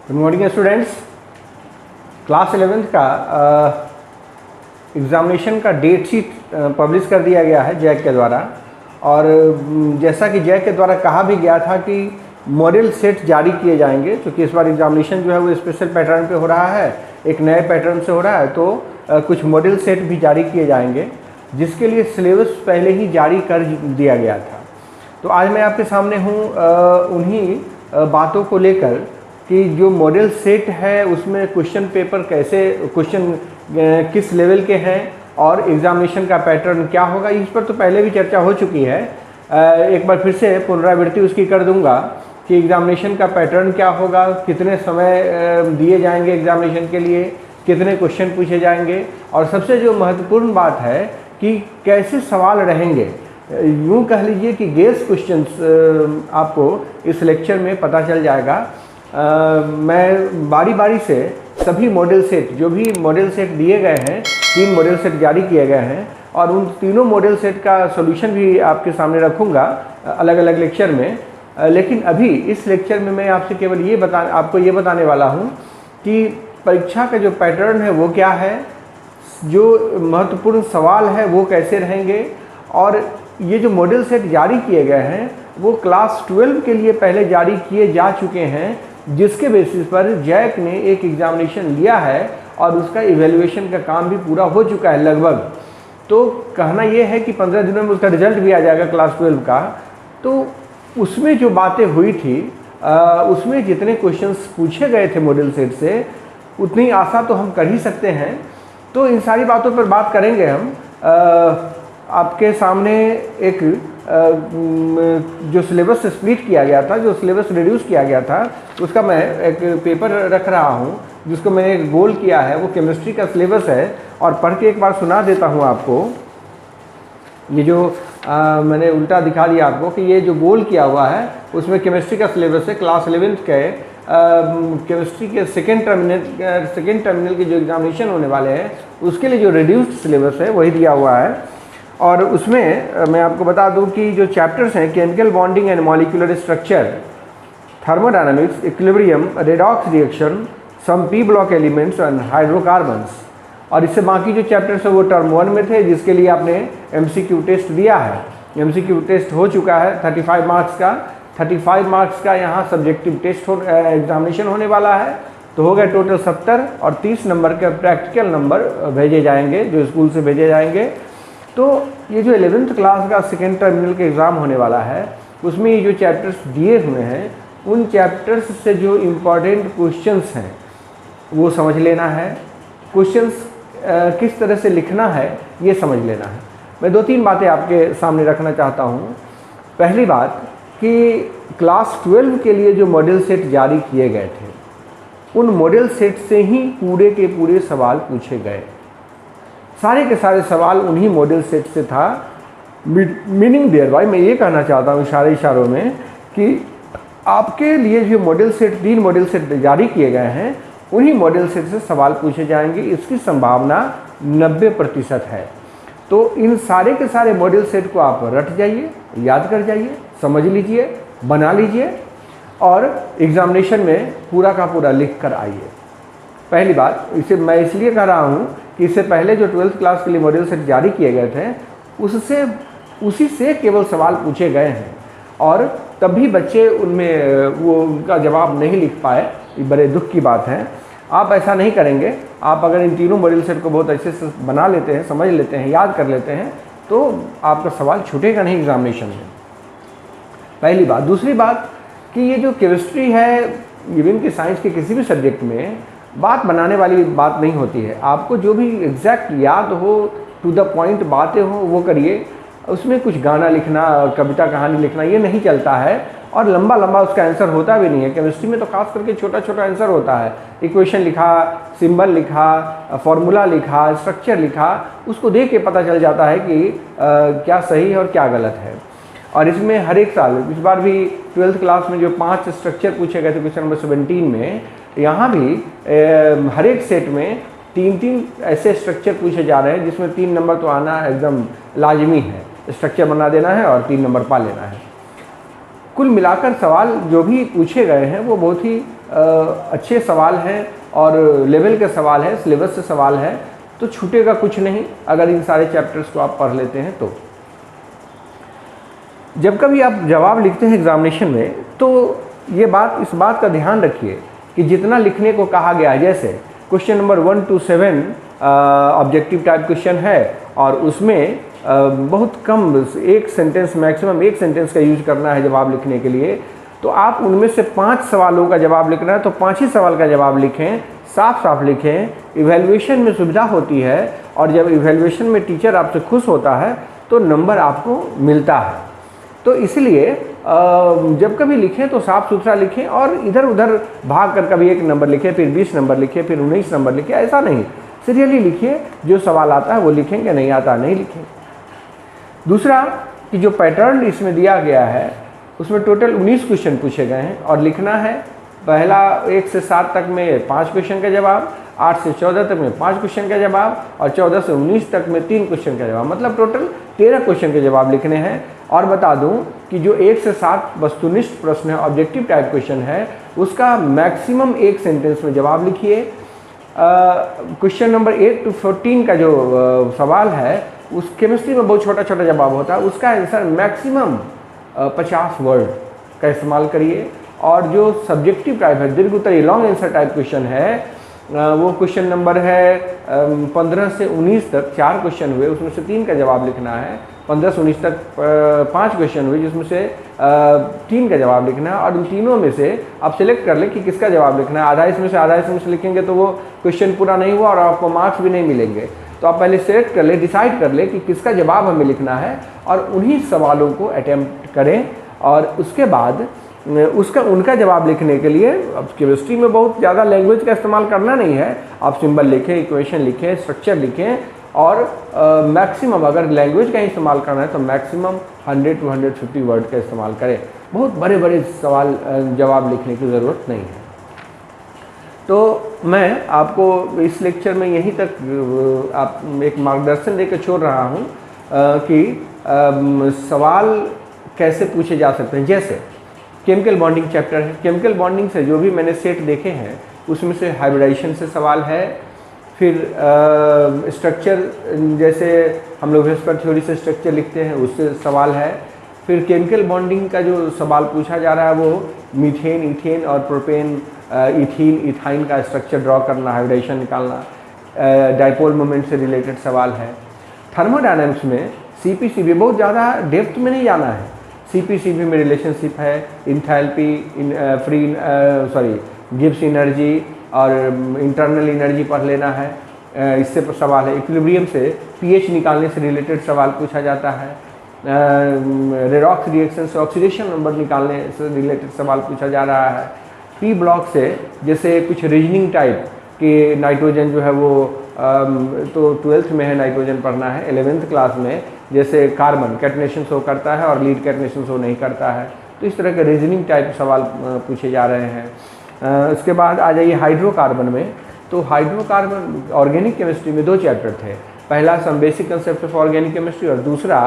Good morning students. Class 11th का examination का date sheet publish कर दिया गया है जैक के द्वारा। और जैसा कि जैक के द्वारा कहा भी गया था कि मॉडल सेट जारी किए जाएंगे, क्योंकि इस बार एग्जामिनेशन जो है वो स्पेशल पैटर्न पे हो रहा है, एक नए पैटर्न से हो रहा है, तो कुछ मॉडल सेट भी जारी किए जाएंगे जिसके लिए सिलेबस पहले ही जारी कर दिया गया था। तो आज मैं आपके सामने हूँ उन्हीं बातों को लेकर कि जो मॉडल सेट है उसमें क्वेश्चन पेपर कैसे, क्वेश्चन किस लेवल के हैं और एग्जामिनेशन का पैटर्न क्या होगा। इस पर तो पहले भी चर्चा हो चुकी है, एक बार फिर से पुनरावृत्ति उसकी कर दूंगा कि एग्जामिनेशन का पैटर्न क्या होगा, कितने समय दिए जाएंगे एग्जामिनेशन के लिए, कितने क्वेश्चन पूछे जाएंगे, और सबसे जो महत्वपूर्ण बात है कि कैसे सवाल रहेंगे। यूँ कह लीजिए कि गेस क्वेश्चंस आपको इस लेक्चर में पता चल जाएगा। मैं बारी बारी से सभी मॉडल सेट, जो भी मॉडल सेट दिए गए हैं, 3 मॉडल सेट जारी किए गए हैं, और उन तीनों मॉडल सेट का सॉल्यूशन भी आपके सामने रखूँगा अलग अलग लेक्चर में। लेकिन अभी इस लेक्चर में मैं आपसे केवल आपको ये बताने वाला हूँ कि परीक्षा का जो पैटर्न है वो क्या है, जो महत्वपूर्ण सवाल है वो कैसे रहेंगे, और ये जो मॉडल सेट जारी किए गए हैं वो क्लास 12 के लिए पहले जारी किए जा चुके हैं, जिसके बेसिस पर जैक ने एक एग्जामिनेशन लिया है और उसका इवैल्यूएशन का काम भी पूरा हो चुका है लगभग। तो कहना यह है कि 15 दिनों में उसका रिजल्ट भी आ जाएगा क्लास 12 का। तो उसमें जो बातें हुई थी, उसमें जितने क्वेश्चंस पूछे गए थे मॉडल सेट से, उतनी आशा तो हम कर ही सकते हैं। तो इन सारी बातों पर बात करेंगे हम। आपके सामने एक जो सिलेबस स्प्लिट किया गया था, जो सिलेबस रिड्यूस किया गया था, उसका मैं एक पेपर रख रहा हूँ जिसको मैंने गोल किया है। वो केमिस्ट्री का सिलेबस है और पढ़ के एक बार सुना देता हूँ आपको। ये जो मैंने उल्टा दिखा दिया आपको कि ये जो गोल किया हुआ है उसमें केमिस्ट्री का सिलेबस है। क्लास 11th के केमिस्ट्री के सेकेंड टर्मिनल के जो एग्जामिनेशन होने वाले हैं उसके लिए जो रिड्यूस्ड सिलेबस है वही दिया हुआ है। और उसमें मैं आपको बता दूं कि जो चैप्टर्स हैं, chemical bonding and molecular structure, thermodynamics, equilibrium, redox reaction, some P block elements and hydrocarbons. और इससे बाकी जो चैप्टर्स है वो टर्म 1 में थे, जिसके लिए आपने MCQ टेस्ट दिया है। MCQ टेस्ट हो चुका है 35 मार्क्स का। 35 मार्क्स का यहाँ सब्जेक्टिव टेस्ट एग्जामिनेशन होने वाला है। तो हो गए टोटल 70 और 30 नंबर के प्रैक्टिकल नंबर भेजे जाएंगे जो स्कूल से भेजे जाएंगे। तो ये जो 11th क्लास का सेकेंड टर्मिनल का एग्ज़ाम होने वाला है उसमें ये जो चैप्टर्स दिए हुए हैं उन चैप्टर्स से जो इम्पॉर्टेंट क्वेश्चंस हैं वो समझ लेना है। क्वेश्चंस किस तरह से लिखना है ये समझ लेना है। मैं 2-3 बातें आपके सामने रखना चाहता हूँ। पहली बात कि क्लास 12 के लिए जो मॉडल सेट जारी किए गए थे उन मॉडल सेट से ही पूरे के पूरे सवाल पूछे गए। सारे के सारे सवाल उन्हीं मॉडल सेट से था। मीनिंग देयर बाय मैं ये कहना चाहता हूँ इशारों में कि आपके लिए जो मॉडल सेट 3 मॉडल सेट जारी किए गए हैं उन्हीं मॉडल सेट से सवाल पूछे जाएंगे। इसकी संभावना 90% है। तो इन सारे के सारे मॉडल सेट को आप रट जाइए, याद कर जाइए, समझ लीजिए, बना लीजिए और एग्जामिनेशन में पूरा का पूरा लिख कर आइए। पहली बात, इसे मैं इसलिए कह रहा हूँ कि इससे पहले जो 12th क्लास के लिए मॉडल सेट जारी किए गए थे उसी से केवल सवाल पूछे गए हैं और तभी बच्चे उनमें वो उनका जवाब नहीं लिख पाए। ये बड़े दुख की बात है। आप ऐसा नहीं करेंगे। आप अगर इन तीनों मॉडल सेट को बहुत अच्छे से बना लेते हैं, समझ लेते हैं, याद कर लेते हैं तो आपका सवाल छूटेगा नहीं एग्जामिनेशन में। पहली बात। दूसरी बात कि ये जो केमिस्ट्री है, इवन कि साइंस के किसी भी सब्जेक्ट में बात बनाने वाली बात नहीं होती है। आपको जो भी एग्जैक्ट याद हो, टू द पॉइंट बातें हो वो करिए। उसमें कुछ गाना लिखना, कविता कहानी लिखना ये नहीं चलता है और लंबा लंबा उसका आंसर होता भी नहीं है। केमिस्ट्री में तो खास करके छोटा छोटा आंसर होता है। इक्वेशन लिखा, सिंबल लिखा, फॉर्मूला लिखा, स्ट्रक्चर लिखा, उसको देख के पता चल जाता है कि क्या सही है और क्या गलत है। और इसमें हर एक साल, इस बार भी 12th क्लास में जो 5 स्ट्रक्चर पूछे गए थे क्वेश्चन नंबर 17 में, यहाँ भी हर एक सेट में 3-3 ऐसे स्ट्रक्चर पूछे जा रहे हैं जिसमें 3 नंबर तो आना एकदम लाजमी है। स्ट्रक्चर बना देना है और 3 नंबर पा लेना है। कुल मिलाकर सवाल जो भी पूछे गए हैं वो बहुत ही अच्छे सवाल हैं और लेवल के सवाल है, सिलेबस से सवाल है, तो छूटेगा कुछ नहीं अगर इन सारे चैप्टर्स को आप पढ़ लेते हैं तो। जब कभी आप जवाब लिखते हैं एग्जामिनेशन में तो इस बात का ध्यान रखिए कि जितना लिखने को कहा गया है, जैसे question number 1 to 7 objective type question है और उसमें बहुत कम एक सेंटेंस, मैक्सिमम एक सेंटेंस का यूज करना है जवाब लिखने के लिए, तो आप उनमें से 5 सवालों का जवाब लिखना है तो 5 ही सवाल का जवाब लिखें, साफ साफ लिखें। इवैल्यूएशन में सुविधा होती है और जब इवैल्यूएशन में टीचर आपसे खुश होता है तो नंबर आपको मिलता है। तो इसलिए जब कभी लिखें तो साफ़ सुथरा लिखें और इधर उधर भाग कर कभी 1 नंबर लिखें, फिर 20 नंबर लिखें, फिर 19 नंबर लिखें, ऐसा नहीं। सीरियली लिखिए, जो सवाल आता है वो लिखेंगे, नहीं आता नहीं लिखेंगे। दूसरा कि जो पैटर्न इसमें दिया गया है उसमें टोटल 19 क्वेश्चन पूछे गए हैं और लिखना है पहला 1 से 7 तक में 5 क्वेश्चन का जवाब, 8 से 14 तक में 5 क्वेश्चन का जवाब और 14 से 19 तक में 3 क्वेश्चन का जवाब, मतलब टोटल 13 क्वेश्चन के जवाब लिखने हैं। और बता दूं कि जो 1 से 7 वस्तुनिष्ठ प्रश्न है, ऑब्जेक्टिव टाइप क्वेश्चन है, उसका मैक्सिमम 1 सेंटेंस में जवाब लिखिए। क्वेश्चन नंबर 8 to 14 का जो सवाल है उस केमिस्ट्री में बहुत छोटा छोटा जवाब होता है, उसका आंसर मैक्सिमम 50 वर्ड का इस्तेमाल करिए। और जो सब्जेक्टिव टाइप है, दीर्घ उत्तरीय लॉन्ग आंसर टाइप क्वेश्चन है, वो क्वेश्चन नंबर है 15 से 19 तक 4 क्वेश्चन हुए, उसमें से 3 का जवाब लिखना है। 15 से 19 तक 5 क्वेश्चन हुए जिसमें से 3 का जवाब लिखना है और उन तीनों में से आप सिलेक्ट कर लें कि किसका जवाब लिखना है। आधा इसमें से लिखेंगे तो वो क्वेश्चन पूरा नहीं हुआ और आपको मार्क्स भी नहीं मिलेंगे। तो आप पहले सिलेक्ट कर ले, डिसाइड कर ले कि किसका जवाब हमें लिखना है और उन्हीं सवालों को अटेम्प्ट करें। और उसके बाद उनका जवाब लिखने के लिए अब केमिस्ट्री में बहुत ज़्यादा लैंग्वेज का इस्तेमाल करना नहीं है, आप सिंबल लिखें, इक्वेशन लिखें, स्ट्रक्चर लिखें और मैक्सिमम अगर लैंग्वेज का इस्तेमाल करना है तो मैक्सिमम 100 to 150 वर्ड का इस्तेमाल करें। बहुत बड़े बड़े सवाल जवाब लिखने की ज़रूरत नहीं है। तो मैं आपको इस लेक्चर में यहीं तक आप एक मार्गदर्शन देकर छोड़ रहा हूँ कि सवाल कैसे पूछे जा सकते हैं। जैसे केमिकल बॉन्डिंग चैप्टर है, केमिकल बॉन्डिंग से जो भी मैंने सेट देखे हैं उसमें से हाइब्रिडाइजेशन से सवाल है, फिर स्ट्रक्चर जैसे हम लोग वेस्पर थ्योरी से स्ट्रक्चर लिखते हैं उससे सवाल है, फिर केमिकल बॉन्डिंग का जो सवाल पूछा जा रहा है वो मीथेन, इथेन और प्रोपेन, इथीन, इथाइन का स्ट्रक्चर ड्रॉ करना, हाइब्रिडाइजेशन निकालना, डाइपोल मोमेंट से रिलेटेड सवाल है। थर्मोडायनामिक्स में CP/CV बहुत ज़्यादा डेप्थ में नहीं जाना है, CP/CV में रिलेशनशिप है, इंथैल्पी, गिब्स एनर्जी और इंटरनल एनर्जी पढ़ लेना है, इससे सवाल है। इक्विलिब्रियम से pH निकालने से रिलेटेड सवाल पूछा जाता है, रेडॉक्स रिएक्शन से ऑक्सीडेशन नंबर निकालने से रिलेटेड सवाल पूछा जा रहा है। P ब्लॉक से जैसे कुछ रीजनिंग टाइप कि नाइट्रोजन जो है वो तो 12th में है नाइट्रोजन पढ़ना है, 11th क्लास में जैसे कार्बन कैटनेशन शो करता है और लीड कैटनेशन शो नहीं करता है, तो इस तरह के रीजनिंग टाइप सवाल पूछे जा रहे हैं। उसके बाद आ जाइए हाइड्रोकार्बन में, तो हाइड्रोकार्बन ऑर्गेनिक केमिस्ट्री में 2 चैप्टर थे, पहला some basic concept of organic chemistry और दूसरा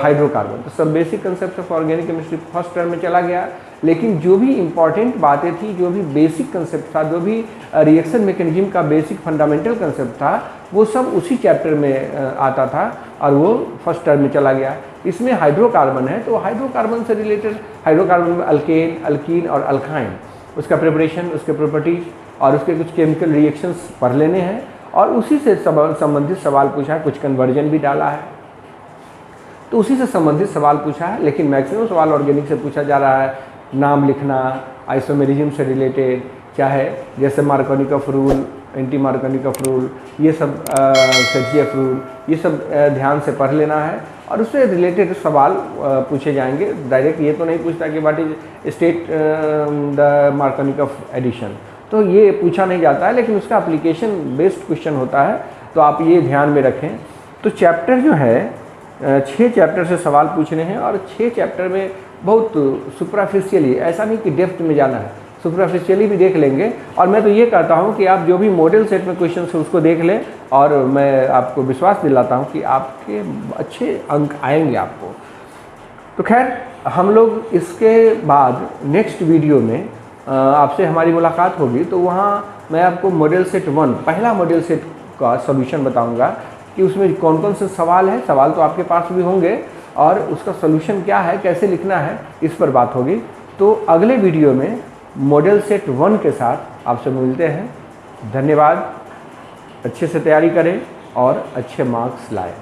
हाइड्रोकार्बन। तो सब basic concept of organic chemistry first term में चला गया, लेकिन जो भी इम्पॉर्टेंट बातें थी, जो भी बेसिक कंसेप्ट था, जो भी रिएक्शन मैकेनिज्म का बेसिक फंडामेंटल कंसेप्ट था, वो सब उसी चैप्टर में आता था और वो फर्स्ट टर्म में चला गया। इसमें हाइड्रोकार्बन है तो हाइड्रोकार्बन से रिलेटेड, हाइड्रोकार्बन में अल्केन, अल्कीन और अल्काइन, उसका प्रिपरेशन, उसके प्रॉपर्टीज और उसके कुछ केमिकल रिएक्शंस पढ़ लेने हैं और उसी से संबंधित सवाल पूछा है, कुछ कन्वर्जन भी डाला है तो उसी से संबंधित सवाल पूछा है। लेकिन मैक्सिमम सवाल ऑर्गेनिक से पूछा जा रहा है, नाम लिखना, आइसोमेरिज्म से रिलेटेड, चाहे जैसे Markovnikov rule, anti Markovnikov rule, ये सब सेल्सियस रूल, ये सब ध्यान से पढ़ लेना है और उससे रिलेटेड सवाल पूछे जाएंगे। डायरेक्ट ये तो नहीं पूछता कि what is state the Markovnikov addition, तो ये पूछा नहीं जाता है, लेकिन उसका एप्लीकेशन बेस्ड क्वेश्चन होता है, तो आप ये ध्यान में रखें। तो चैप्टर जो है 6 चैप्टर से सवाल पूछने हैं और 6 चैप्टर में बहुत सुपरफिशियली, ऐसा नहीं कि डेप्थ में जाना है, सुपरफिशियली भी देख लेंगे। और मैं तो ये कहता हूँ कि आप जो भी मॉडल सेट में क्वेश्चन है उसको देख लें और मैं आपको विश्वास दिलाता हूँ कि आपके अच्छे अंक आएंगे आपको। तो खैर हम लोग इसके बाद नेक्स्ट वीडियो में आपसे हमारी मुलाकात होगी तो वहाँ मैं आपको मॉडल सेट 1 पहला मॉडल सेट का सॉल्यूशन बताऊंगा कि उसमें कौन कौन से सवाल है। सवाल तो आपके पास भी होंगे और उसका सॉल्यूशन क्या है, कैसे लिखना है, इस पर बात होगी। तो अगले वीडियो में मॉडल सेट 1 के साथ आपसे मिलते हैं। धन्यवाद। अच्छे से तैयारी करें और अच्छे मार्क्स लाएं।